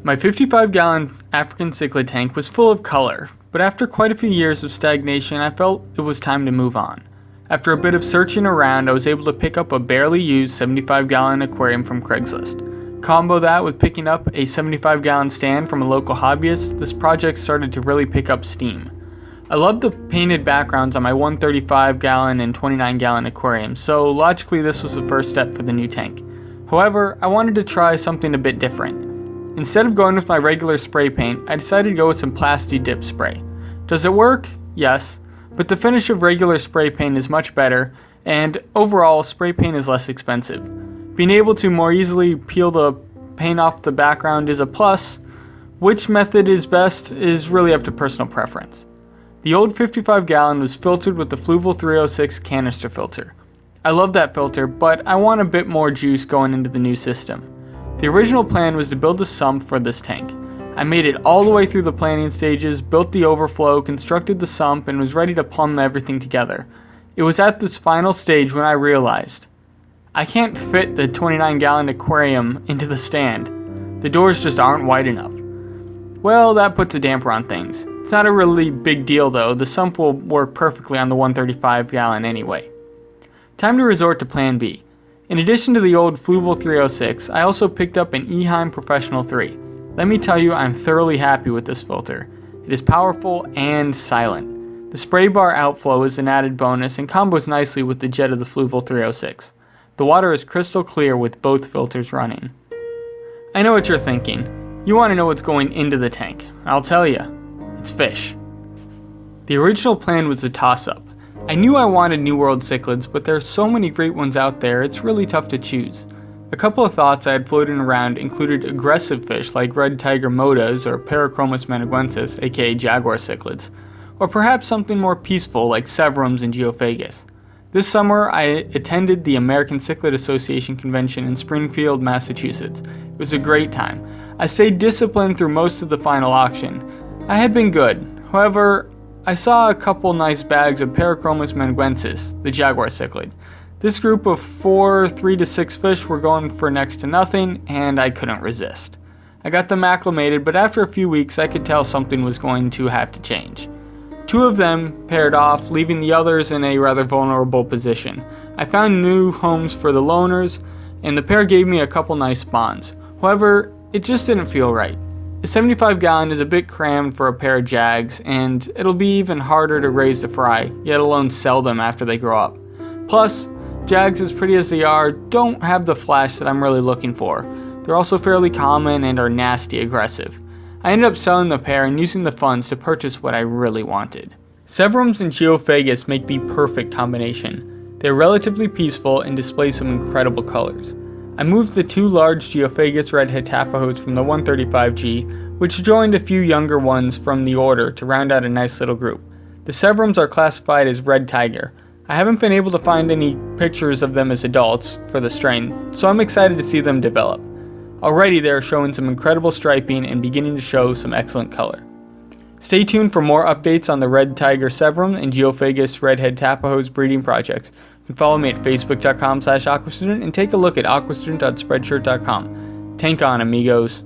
My 55-gallon African cichlid tank was full of color, but after quite a few years of stagnation, I felt it was time to move on. After a bit of searching around, I was able to pick up a barely used 75-gallon aquarium from Craigslist. Combo that with picking up a 75-gallon stand from a local hobbyist, this project started to really pick up steam. I love the painted backgrounds on my 135-gallon and 29-gallon aquariums, so logically this was the first step for the new tank. However, I wanted to try something a bit different. Instead of going with my regular spray paint, I decided to go with some Plasti Dip spray. Does it work? Yes, but the finish of regular spray paint is much better, and overall, spray paint is less expensive. Being able to more easily peel the paint off the background is a plus. Which method is best is really up to personal preference. The old 55-gallon was filtered with the Fluval 306 canister filter. I love that filter, but I want a bit more juice going into the new system. The original plan was to build a sump for this tank. I made it all the way through the planning stages, built the overflow, constructed the sump, and was ready to plumb everything together. It was at this final stage when I realized I can't fit the 29-gallon aquarium into the stand. The doors just aren't wide enough. Well, that puts a damper on things. It's not a really big deal though, the sump will work perfectly on the 135-gallon anyway. Time to resort to plan B. In addition to the old Fluval 306, I also picked up an Eheim Professional 3. Let me tell you, I'm thoroughly happy with this filter. It is powerful and silent. The spray bar outflow is an added bonus and combos nicely with the jet of the Fluval 306. The water is crystal clear with both filters running. I know what you're thinking. You want to know what's going into the tank. I'll tell you. It's fish. The original plan was a toss-up. I knew I wanted New World cichlids, but there are so many great ones out there, it's really tough to choose. A couple of thoughts I had floating around included aggressive fish like red tiger modas or Parachromis managuensis, aka Jaguar cichlids, or perhaps something more peaceful like severums and Geophagus. This summer I attended the American Cichlid Association convention in Springfield, Massachusetts. It was a great time. I stayed disciplined through most of the final auction. I had been good, however, I saw a couple nice bags of Parachromis managuensis, the Jaguar cichlid. This group of 3 to 6 fish were going for next to nothing, and I couldn't resist. I got them acclimated, but after a few weeks I could tell something was going to have to change. 2 of them paired off, leaving the others in a rather vulnerable position. I found new homes for the loners, and the pair gave me a couple nice spawns. However, it just didn't feel right. The 75-gallon is a bit crammed for a pair of Jags, and it'll be even harder to raise the fry, yet alone sell them after they grow up. Plus, Jags, as pretty as they are, don't have the flash that I'm really looking for. They're also fairly common and are nasty aggressive. I ended up selling the pair and using the funds to purchase what I really wanted. Severums and Geophagus make the perfect combination. They're relatively peaceful and display some incredible colors. I moved the 2 large Geophagus Red Head Tapajos from the 135G, which joined a few younger ones from the order to round out a nice little group. The severums are classified as red tiger. I haven't been able to find any pictures of them as adults for the strain, so I'm excited to see them develop. Already they are showing some incredible striping and beginning to show some excellent color. Stay tuned for more updates on the red tiger severum and Geophagus Red Head Tapajos breeding projects. You can follow me at facebook.com/aquastudent and take a look at aquastudent.spreadshirt.com. Tank on, amigos.